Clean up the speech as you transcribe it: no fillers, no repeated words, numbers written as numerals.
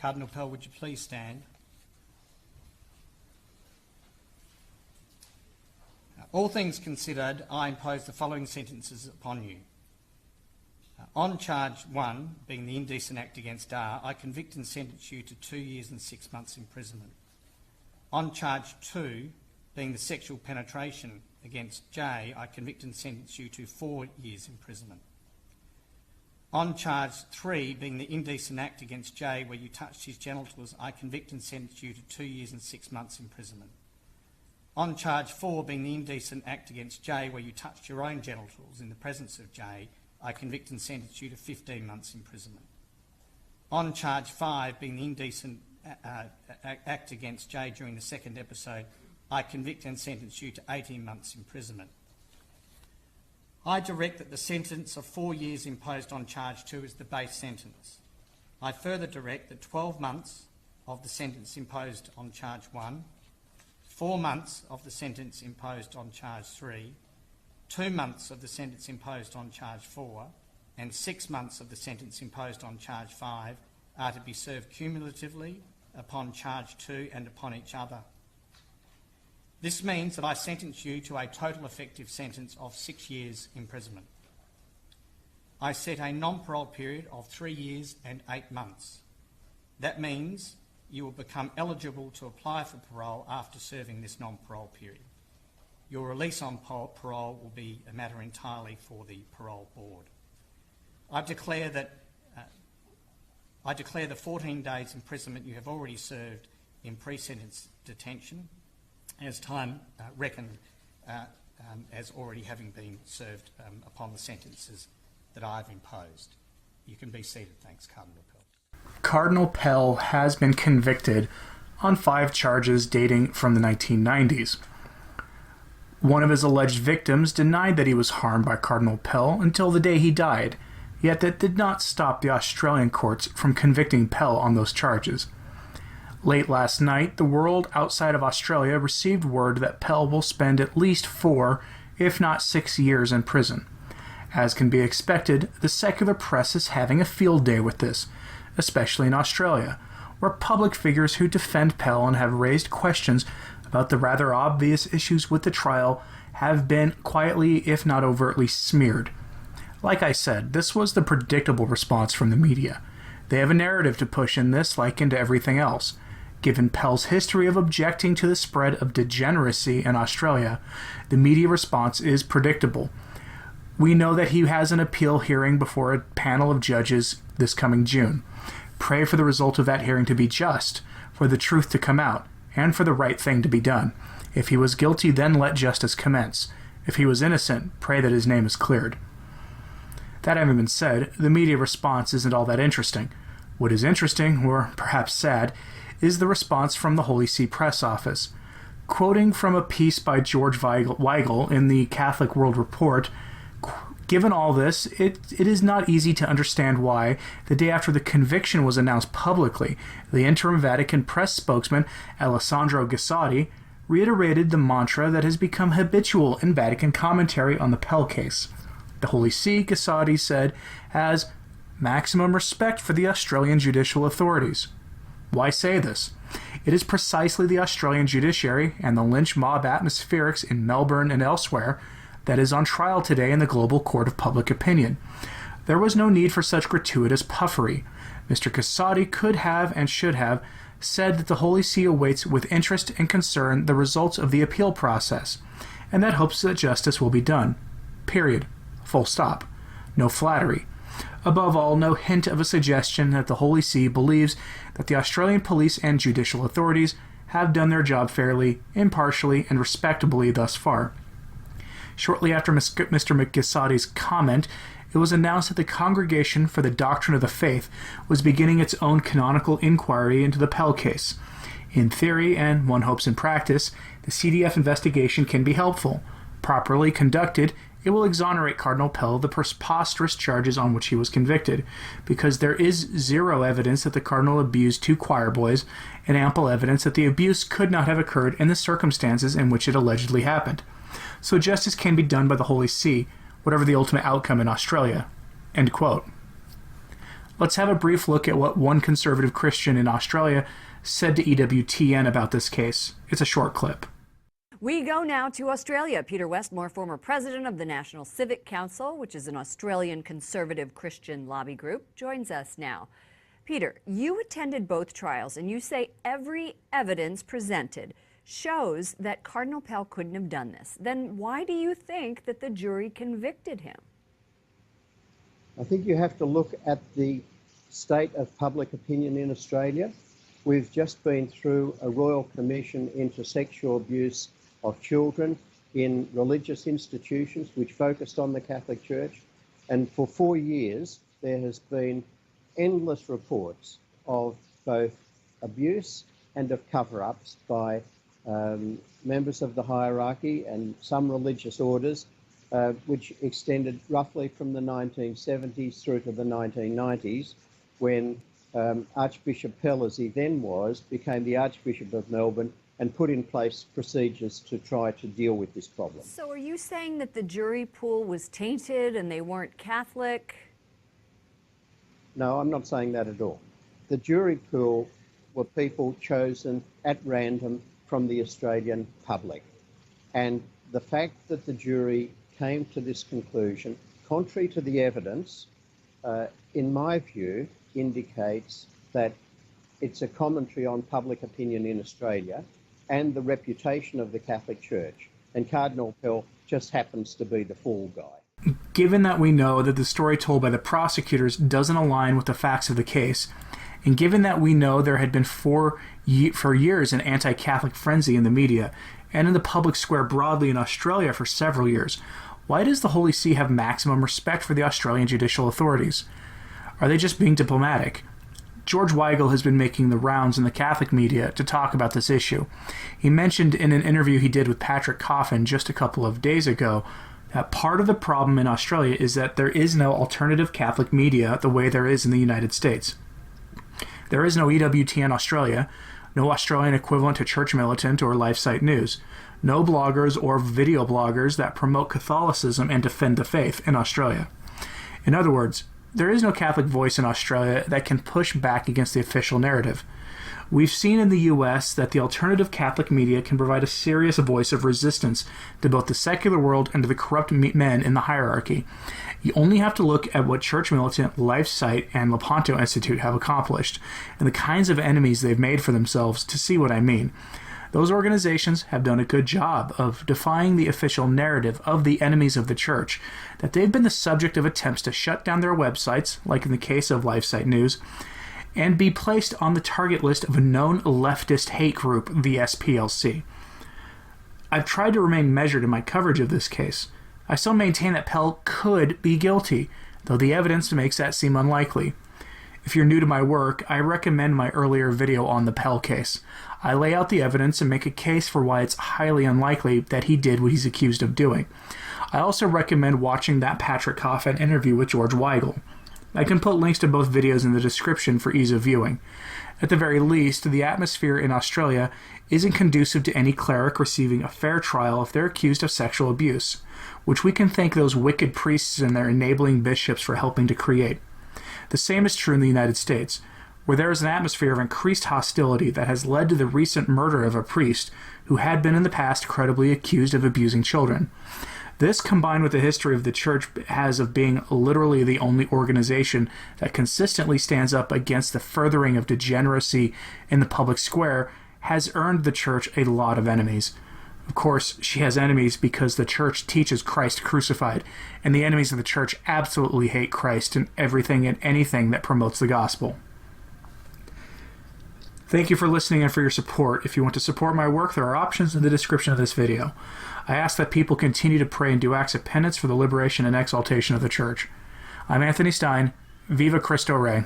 Cardinal Pell, would you please stand? All things considered, I impose the following sentences upon you. On charge 1, being the indecent act against R, I convict and sentence you to 2 years and 6 months imprisonment. On charge 2, being the sexual penetration against J, I convict and sentence you to 4 years imprisonment. On charge 3, being the indecent act against J, where you touched his genitals, I convict and sentence you to 2 years and 6 months imprisonment. On charge 4, being the indecent act against J, where you touched your own genitals in the presence of J, I convict and sentence you to 15 months imprisonment. On charge 5, being the indecent act against J during the second episode, I convict and sentence you to 18 months imprisonment. I direct that the sentence of 4 years imposed on charge 2 is the base sentence. I further direct that 12 months of the sentence imposed on charge 1, 4 months of the sentence imposed on charge 3, 2 months of the sentence imposed on charge 4, and 6 months of the sentence imposed on charge 5 are to be served cumulatively upon charge 2 and upon each other. This means that I sentence you to a total effective sentence of 6 years imprisonment. I set a non-parole period of 3 years and 8 months. That means you will become eligible to apply for parole after serving this non-parole period. Your release on parole will be a matter entirely for the parole board. I declare the 14 days imprisonment you have already served in pre-sentence detention as time reckoned as already having been served upon the sentences that I've imposed. You can be seated. Thanks, Cardinal Pell. Cardinal Pell has been convicted on 5 charges dating from the 1990s. One of his alleged victims denied that he was harmed by Cardinal Pell until the day he died, yet that did not stop the Australian courts from convicting Pell on those charges. Late last night, the world outside of Australia received word that Pell will spend at least 4, if not 6 years in prison. As can be expected, the secular press is having a field day with this, especially in Australia, where public figures who defend Pell and have raised questions about the rather obvious issues with the trial have been quietly, if not overtly, smeared. Like I said, this was the predictable response from the media. They have a narrative to push in this, like into everything else. Given Pell's history of objecting to the spread of degeneracy in Australia, the media response is predictable. We know that he has an appeal hearing before a panel of judges this coming June. Pray for the result of that hearing to be just, for the truth to come out, and for the right thing to be done. If he was guilty, then let justice commence. If he was innocent, pray that his name is cleared. That having been said, the media response isn't all that interesting. What is interesting, or perhaps sad, is the response from the Holy See press office. Quoting from a piece by George Weigel in the Catholic World Report, given all this, it is not easy to understand why, the day after the conviction was announced publicly, the interim Vatican press spokesman Alessandro Gassotti reiterated the mantra that has become habitual in Vatican commentary on the Pell case. The Holy See, Gassotti said, has maximum respect for the Australian judicial authorities. Why say this? It is precisely the Australian judiciary and the lynch mob atmospherics in Melbourne and elsewhere that is on trial today in the global court of public opinion. There was no need for such gratuitous puffery. Mr. Gassotti could have and should have said that the Holy See awaits with interest and concern the results of the appeal process, and that hopes that justice will be done. Period. Full stop. No flattery. Above all, no hint of a suggestion that the Holy See believes that the Australian police and judicial authorities have done their job fairly, impartially, and respectably thus far. Shortly after Mr. Gassotti's comment, it was announced that the Congregation for the Doctrine of the Faith was beginning its own canonical inquiry into the Pell case. In theory, and one hopes in practice, the CDF investigation can be helpful. Properly conducted, it will exonerate Cardinal Pell of the preposterous charges on which he was convicted, because there is zero evidence that the Cardinal abused 2 choir boys, and ample evidence that the abuse could not have occurred in the circumstances in which it allegedly happened. So justice can be done by the Holy See, whatever the ultimate outcome in Australia." End quote. Let's have a brief look at what one conservative Christian in Australia said to EWTN about this case. It's a short clip. We go now to Australia. Peter Westmore, former president of the National Civic Council, which is an Australian conservative Christian lobby group, joins us now. Peter, you attended both trials, and you say every evidence presented shows that Cardinal Pell couldn't have done this. Then why do you think that the jury convicted him? I think you have to look at the state of public opinion in Australia. We've just been through a royal commission into sexual abuse of children in religious institutions which focused on the Catholic Church. And for 4 years, there has been endless reports of both abuse and of cover-ups by members of the hierarchy and some religious orders, which extended roughly from the 1970s through to the 1990s, when Archbishop Pell, as he then was, became the Archbishop of Melbourne and put in place procedures to try to deal with this problem. So are you saying that the jury pool was tainted and they weren't Catholic? No, I'm not saying that at all. The jury pool were people chosen at random from the Australian public. And the fact that the jury came to this conclusion, contrary to the evidence, in my view, indicates that it's a commentary on public opinion in Australia and the reputation of the Catholic Church. And Cardinal Pell just happens to be the fall guy. Given that we know that the story told by the prosecutors doesn't align with the facts of the case, and given that we know there had been for years an anti-Catholic frenzy in the media and in the public square broadly in Australia for several years, why does the Holy See have maximum respect for the Australian judicial authorities? Are they just being diplomatic? George Weigel has been making the rounds in the Catholic media to talk about this issue. He mentioned in an interview he did with Patrick Coffin just a couple of days ago that part of the problem in Australia is that there is no alternative Catholic media the way there is in the United States. There is no EWTN Australia, no Australian equivalent to Church Militant or LifeSite News, no bloggers or video bloggers that promote Catholicism and defend the faith in Australia. In other words, there is no Catholic voice in Australia that can push back against the official narrative. We've seen in the US that the alternative Catholic media can provide a serious voice of resistance to both the secular world and to the corrupt men in the hierarchy. You only have to look at what Church Militant, LifeSite, and Lepanto Institute have accomplished, and the kinds of enemies they've made for themselves to see what I mean. Those organizations have done a good job of defying the official narrative of the enemies of the church, that they've been the subject of attempts to shut down their websites, like in the case of LifeSite News, and be placed on the target list of a known leftist hate group, the SPLC. I've tried to remain measured in my coverage of this case. I still maintain that Pell could be guilty, though the evidence makes that seem unlikely. If you're new to my work, I recommend my earlier video on the Pell case. I lay out the evidence and make a case for why it's highly unlikely that he did what he's accused of doing. I also recommend watching that Patrick Coffin interview with George Weigel. I can put links to both videos in the description for ease of viewing. At the very least, the atmosphere in Australia isn't conducive to any cleric receiving a fair trial if they're accused of sexual abuse, which we can thank those wicked priests and their enabling bishops for helping to create. The same is true in the United States, where there is an atmosphere of increased hostility that has led to the recent murder of a priest who had been in the past credibly accused of abusing children. This, combined with the history of the church has of being literally the only organization that consistently stands up against the furthering of degeneracy in the public square, has earned the church a lot of enemies. Of course, she has enemies because the church teaches Christ crucified, and the enemies of the church absolutely hate Christ and everything and anything that promotes the gospel. Thank you for listening and for your support. If you want to support my work, there are options in the description of this video. I ask that people continue to pray and do acts of penance for the liberation and exaltation of the church. I'm Anthony Stein. Viva Cristo Rey.